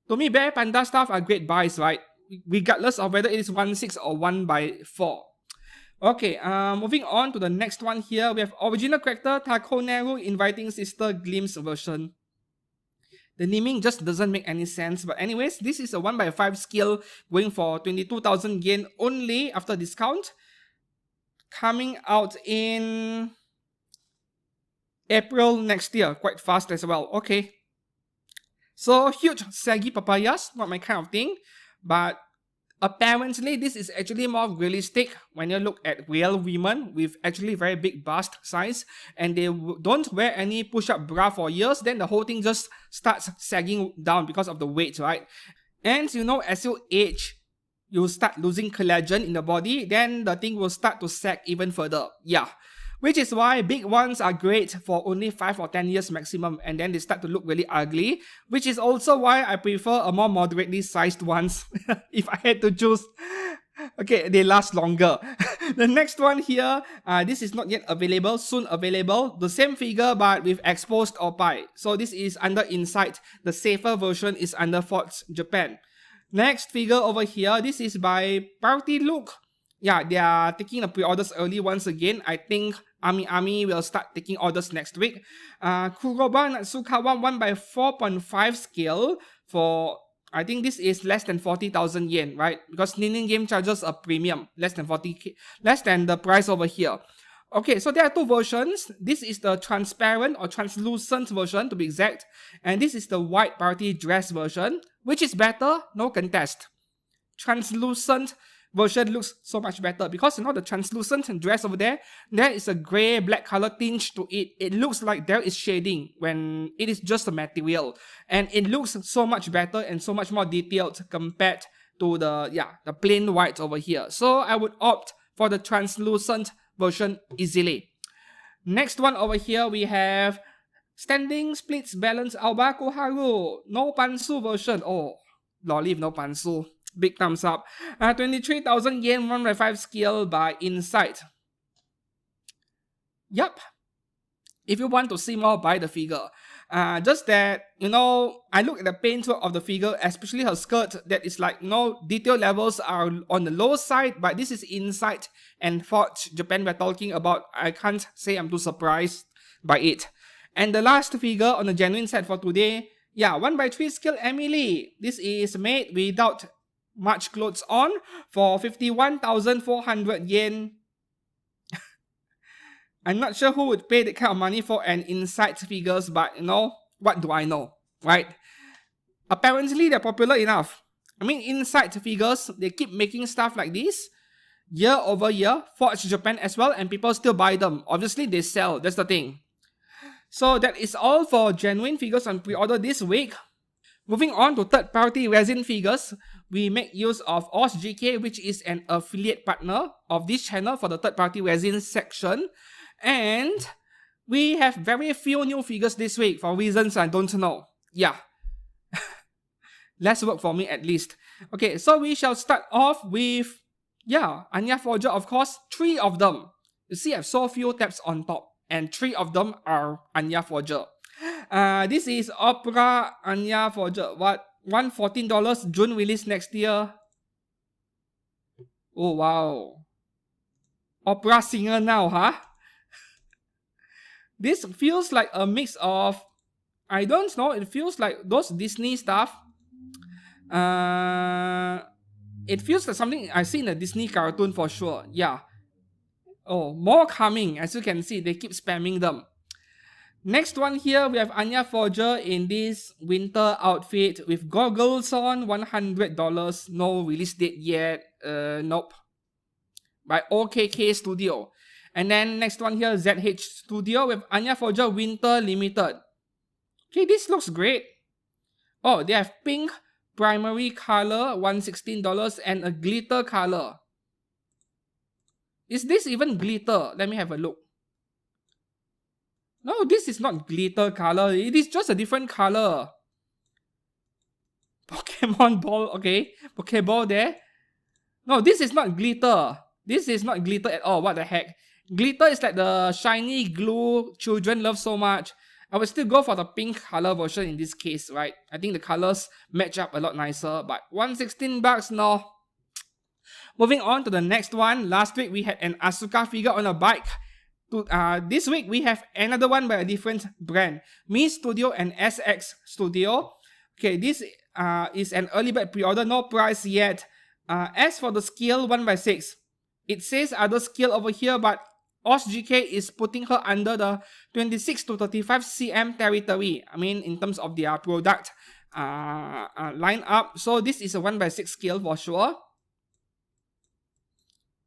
To me, Bear Panda stuff are great buys, right? Regardless of whether it is 1/6 or 1x4. Okay, moving on to the next one here. We have original character Takoneru Inviting Sister Glimpse version. The naming just doesn't make any sense. But anyways, this is a 1x5 skill going for 22,000 yen only after discount. Coming out in April next year. Quite fast as well. Okay. So huge saggy papayas, not my kind of thing. But apparently this is actually more realistic when you look at real women with actually very big bust size, and they don't wear any push-up bra for years, then the whole thing just starts sagging down because of the weight, right? And you know, as you age, you start losing collagen in the body, then the thing will start to sag even further. Yeah. Which is why big ones are great for only 5 or 10 years maximum, and then they start to look really ugly, which is also why I prefer a more moderately sized ones if I had to choose. Okay, they last longer. The next one here, this is not yet available, soon available. The same figure but with exposed oppai. So this is under Insight. The safer version is under Forge Japan. Next figure over here, this is by Party Look. Yeah, they are taking the pre-orders early once again. I think Ami will start taking orders next week. Kuroba Natsukawa 1x4.5 scale for, I think this is less than 40,000 yen, right? Because Ninin Game charges a premium, less than the price over here. Okay, so there are two versions. This is the transparent or translucent version to be exact. And this is the white party dress version. Which is better? No contest. Translucent version looks so much better because you know the translucent dress over there, there is a grey black color tinge to it. It looks like there is shading when it is just a material, and it looks so much better and so much more detailed compared to the plain white over here. So I would opt for the translucent version easily. Next one over here we have Standing Splits Balance Aoba Koharu no Pansu version. Oh, lolly no Pansu. Big thumbs up. 23,000 yen 1x5 scale by Insight. Yup. If you want to see more, buy the figure. Just that, you know, I look at the paintwork of the figure, especially her skirt, that is like, you know, detail levels are on the low side, but this is Insight and Forge Japan we're talking about. I can't say I'm too surprised by it. And the last figure on the genuine set for today, yeah, 1x3 scale Emily. This is made without much clothes on for 51,400 yen. I'm not sure who would pay that kind of money for an Insight figures, but you know, what do I know, right? Apparently they're popular enough. I mean, Insight figures, they keep making stuff like this year over year, Forge Japan as well, and people still buy them. Obviously they sell, that's the thing. So that is all for genuine figures on pre-order this week. Moving on to third-party resin figures, we make use of OSGK, which is an affiliate partner of this channel for the third-party resin section. And we have very few new figures this week for reasons I don't know. Yeah. Less work for me at least. Okay, so we shall start off with, yeah, Anya Forger, of course, 3 of them. You see, I have so few tabs on top, and 3 of them are Anya Forger. This is Opera Anya Forger. What? $114, June release next year. Oh wow. Opera singer now, huh? This feels like a mix of, I don't know, it feels like those Disney stuff. It feels like something I see in a Disney cartoon for sure. Yeah. Oh, more coming. As you can see, they keep spamming them. Next one here, we have Anya Forger in this winter outfit with goggles on, $100. No release date yet. Nope. By OKK Studio. And then next one here, ZH Studio with Anya Forger Winter Limited. Okay, this looks great. Oh, they have pink primary color, $116, and a glitter color. Is this even glitter? Let me have a look. No, this is not glitter color. It is just a different color. Pokemon ball, okay. Pokeball there. No, this is not glitter. This is not glitter at all. What the heck? Glitter is like the shiny glue children love so much. I would still go for the pink color version in this case, right? I think the colors match up a lot nicer. But $116, no. Moving on to the next one. Last week we had an Asuka figure on a bike. This week we have another one by a different brand, Mi Studio and SX Studio. Okay, this is an early bird pre-order, no price yet. As for the scale 1/6, it says other scale over here, but Oshi GK is putting her under the 26 to 35 cm territory. I mean, in terms of their product lineup. So this is a 1/6 scale for sure.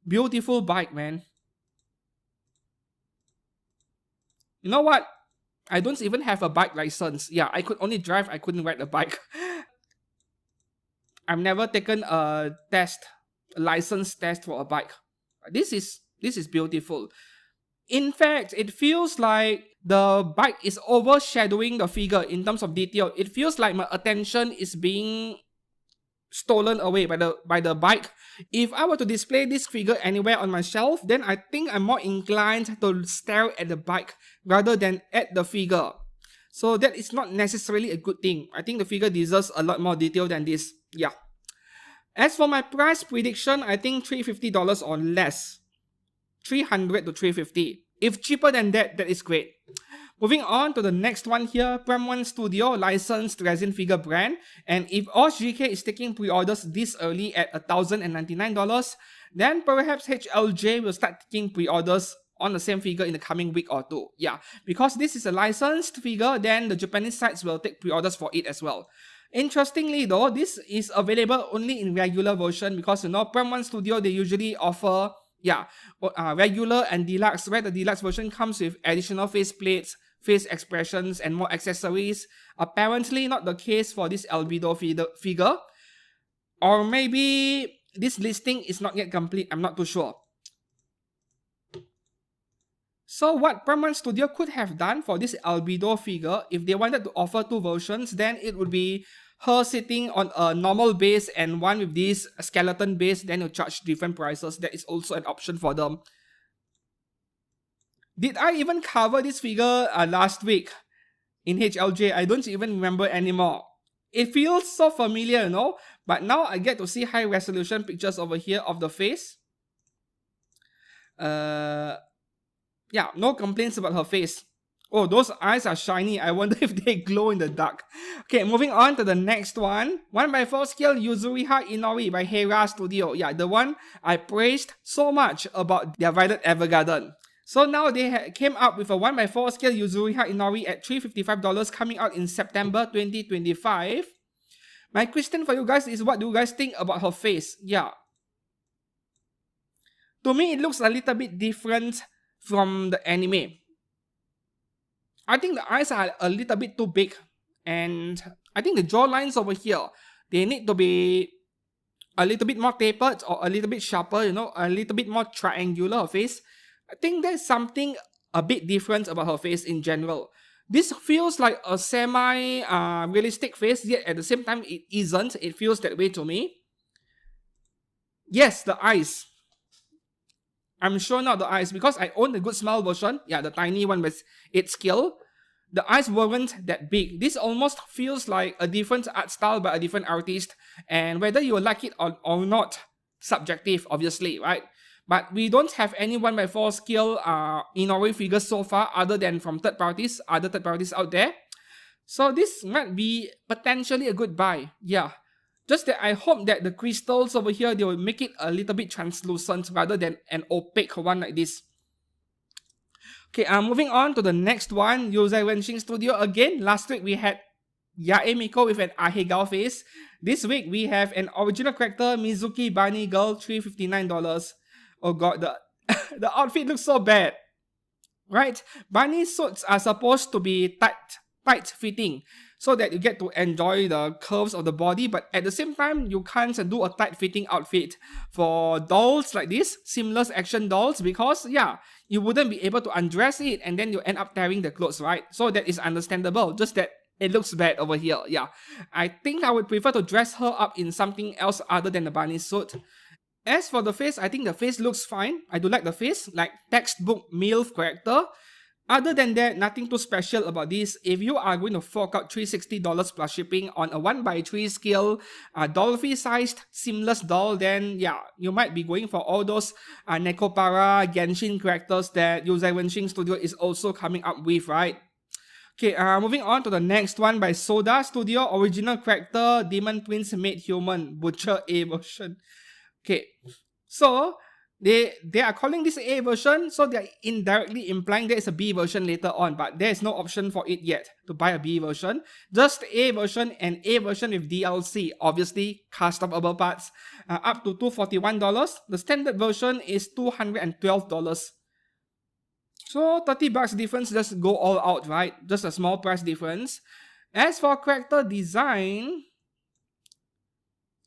Beautiful bike, man. You know what? I don't even have a bike license. Yeah, I could only drive, I couldn't ride a bike. I've never taken a license test for a bike. This is beautiful. In fact, it feels like the bike is overshadowing the figure in terms of detail. It feels like my attention is being stolen away by the bike. If I were to display this figure anywhere on my shelf, then I think I'm more inclined to stare at the bike rather than at the figure. So that is not necessarily a good thing. I think the figure deserves a lot more detail than this. Yeah. As for my price prediction, I think $350 or less. $300 to $350. If cheaper than that, that is great. Moving on to the next one here, Prem1 Studio licensed resin figure brand. And if Oshi GK is taking pre-orders this early at $1,099, then perhaps HLJ will start taking pre-orders on the same figure in the coming week or two. Yeah, because this is a licensed figure, then the Japanese sites will take pre-orders for it as well. Interestingly though, this is available only in regular version because, you know, Prem1 Studio, they usually offer regular and deluxe, where the deluxe version comes with additional face plates, face expressions, and more accessories. Apparently not the case for this albedo figure. Or maybe this listing is not yet complete, I'm not too sure. So what Prem1 Studio could have done for this albedo figure, if they wanted to offer two versions, then it would be her sitting on a normal base and one with this skeleton base, then you charge different prices. That is also an option for them. Did I even cover this figure last week in HLJ? I don't even remember anymore. It feels so familiar, you know? But now I get to see high resolution pictures over here of the face. Yeah, no complaints about her face. Oh, those eyes are shiny. I wonder if they glow in the dark. Okay, moving on to the next one. 1/4 scale Yuzuriha Inori by Hera Studio. Yeah, the one I praised so much about their Violet Evergarden. So now they came up with a 1/4 scale Yuzuriha Inori at $355 coming out in September 2025. My question for you guys is, what do you guys think about her face? Yeah. To me, it looks a little bit different from the anime. I think the eyes are a little bit too big, and I think the jaw lines over here, they need to be a little bit more tapered or a little bit sharper, you know, a little bit more triangular face. I think there's something a bit different about her face in general. This feels like a semi-realistic face, yet at the same time it isn't. It feels that way to me. Yes, the eyes. I'm sure not the eyes, because I own the Good Smile version. Yeah, the tiny one with 8 scale. The eyes weren't that big. This almost feels like a different art style by a different artist. And whether you like it or not, subjective, obviously, right? But we don't have any 1/4 scale Inori figures so far, other than from other third parties out there. So this might be potentially a good buy. Yeah. Just that I hope that the crystals over here, they will make it a little bit translucent rather than an opaque one like this. Okay, moving on to the next one, Yuzuriha Studio. Again, last week we had Yae Miko with an Ahegao face. This week we have an original character, Mizuki B Girl, $359. Oh god, the outfit looks so bad. Right? Bunny suits are supposed to be tight fitting, so that you get to enjoy the curves of the body, but at the same time, you can't do a tight-fitting outfit for dolls like this, seamless action dolls, because, yeah, you wouldn't be able to undress it, and then you end up tearing the clothes, right? So that is understandable, just that it looks bad over here, yeah. I think I would prefer to dress her up in something else other than the bunny suit. As for the face, I think the face looks fine. I do like the face, like textbook MILF character. Other than that, nothing too special about this. If you are going to fork out $360 plus shipping on a 1x3 scale, Dolphy sized seamless doll, then yeah, you might be going for all those Nekopara, Genshin characters that Yuzuriha Studio is also coming up with, right? Okay, moving on to the next one by Soda Studio, original character, Demon Prince made human, Butcher A version. Okay, so they are calling this A version, so they are indirectly implying there is a B version later on, but there is no option for it yet to buy a B version. Just A version and A version with DLC, obviously customable parts, up to $241. The standard version is $212. So $30 difference, just go all out, right? Just a small price difference. As for character design,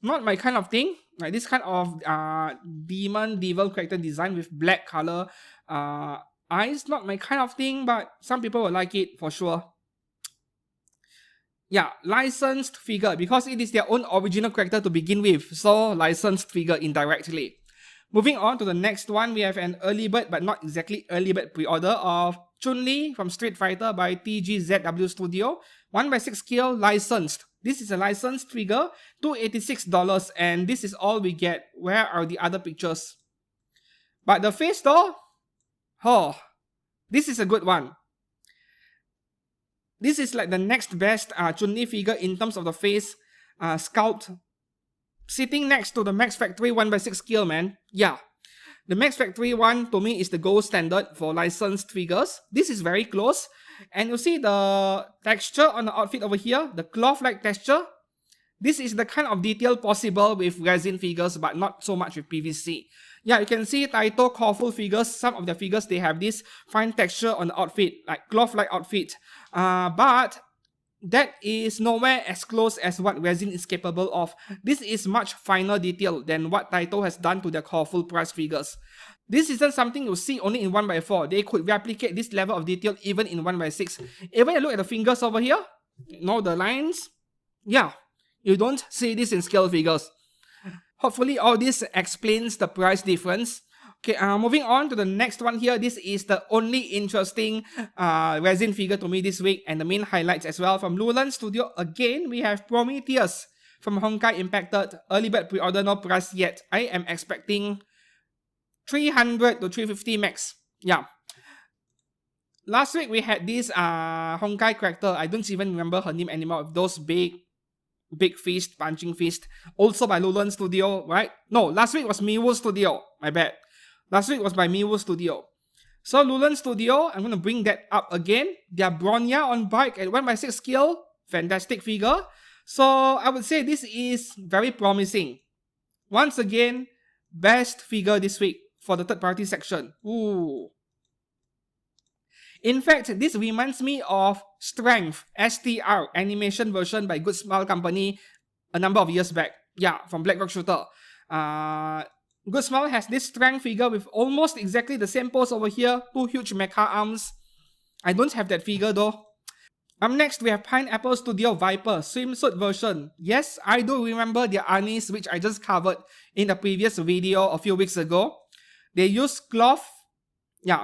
not my kind of thing. Like this kind of devil character design with black color eyes, not my kind of thing, but some people will like it for sure. Yeah, licensed figure, because it is their own original character to begin with, so licensed figure indirectly. Moving on to the next one, we have an early bird, but not exactly early bird pre-order of Chun-Li from Street Fighter by TGZW Studio, 1x6 scale licensed. This is a licensed figure, $286, and this is all we get. Where are the other pictures? But the face though, oh, this is a good one. This is like the next best Chun-Li figure in terms of the face sculpt, sitting next to the Max Factory 1x6 scale, man. Yeah, the Max Factory one to me is the gold standard for licensed figures. This is very close. And you see the texture on the outfit over here, the cloth-like texture. This is the kind of detail possible with resin figures, but not so much with PVC. Yeah, you can see Taito Corfu figures, some of the figures, they have this fine texture on the outfit, like cloth-like outfit. But that is nowhere as close as what resin is capable of. This is much finer detail than what Taito has done to their Corfu price figures. This isn't something you see only in 1x4. They could replicate this level of detail even in 1x6. Even you look at the fingers over here, you know the lines? Yeah, you don't see this in scale figures. Hopefully all this explains the price difference. Okay, moving on to the next one here. This is the only interesting resin figure to me this week, and the main highlights as well. From Lulan Studio, again, we have Prometheus from Honkai Impact Third. Early bird pre-order, no price yet. I am expecting 300 to 350 max. Yeah. Last week we had this Honkai character. I don't even remember her name anymore. Those big fist, punching fist. Also by Lulan Studio, right? No, last week was Miwu Studio. My bad. Last week was by Miwu Studio. So Lulan Studio, I'm going to bring that up again. Their Bronya on bike at 1x6 scale. Fantastic figure. So I would say this is very promising. Once again, best figure this week for the third party section. Ooh. In fact, this reminds me of Strength, STR, animation version by Good Smile Company a number of years back. Yeah, from Black Rock Shooter. Good Smile has this Strength figure with almost exactly the same pose over here. Two huge mecha arms. I don't have that figure though. Up next, we have Pineapple Studio Viper, swimsuit version. Yes, I do remember their Anis, which I just covered in the previous video a few weeks ago. They use cloth,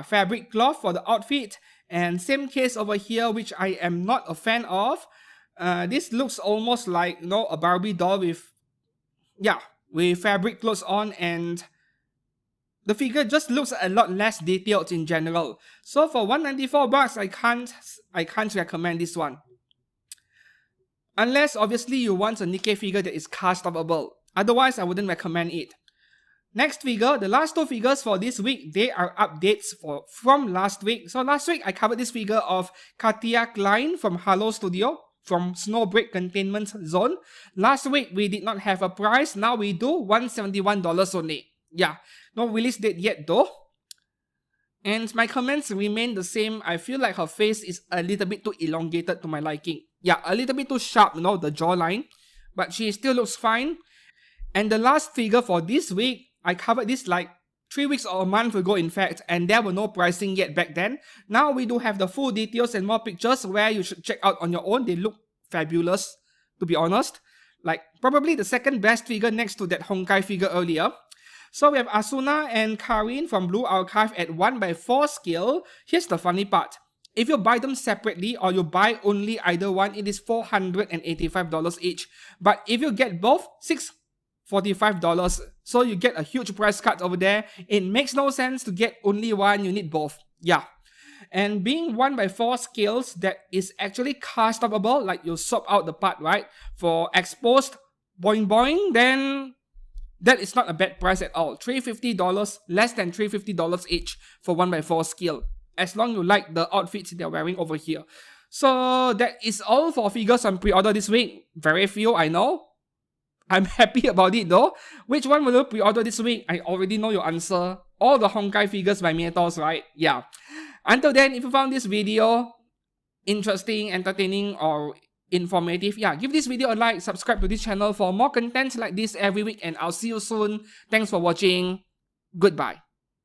fabric cloth for the outfit, and same case over here, which I am not a fan of. This looks almost like, a Barbie doll with fabric clothes on, and the figure just looks a lot less detailed in general. So for $194, I can't recommend this one. Unless obviously you want a Nikkei figure that is customable. Otherwise, I wouldn't recommend it. Next figure, the last two figures for this week, they are updates from last week. So last week, I covered this figure of Katia Klein from Halo Studio, from Snowbreak Containment Zone. Last week, we did not have a price. Now we do, $171 only. Yeah, no release date yet though. And my comments remain the same. I feel like her face is a little bit too elongated to my liking. Yeah, a little bit too sharp, the jawline. But she still looks fine. And the last figure for this week, I covered this like 3 weeks or a month ago in fact, and there were no pricing yet back then. Now we do have the full details and more pictures where you should check out on your own. They look fabulous, to be honest. Like probably the second best figure next to that Honkai figure earlier. So we have Asuna and Karin from Blue Archive at 1x4 scale. Here's the funny part. If you buy them separately or you buy only either one, it is $485 each. But if you get both, $645. So you get a huge price cut over there. It makes no sense to get only one, you need both. Yeah. And being 1x4 scales that is actually customable, like you swap out the part, right? For exposed boing boing, then that is not a bad price at all. $350, less than $350 each for 1x4 scale. As long you like the outfits they're wearing over here. So that is all for figures on pre-order this week. Very few, I know. I'm happy about it though. Which one will you pre-order this week? I already know your answer. All the Honkai figures by Myethos, right? Yeah. Until then, if you found this video interesting, entertaining, or informative, yeah, give this video a like, subscribe to this channel for more content like this every week, and I'll see you soon. Thanks for watching. Goodbye.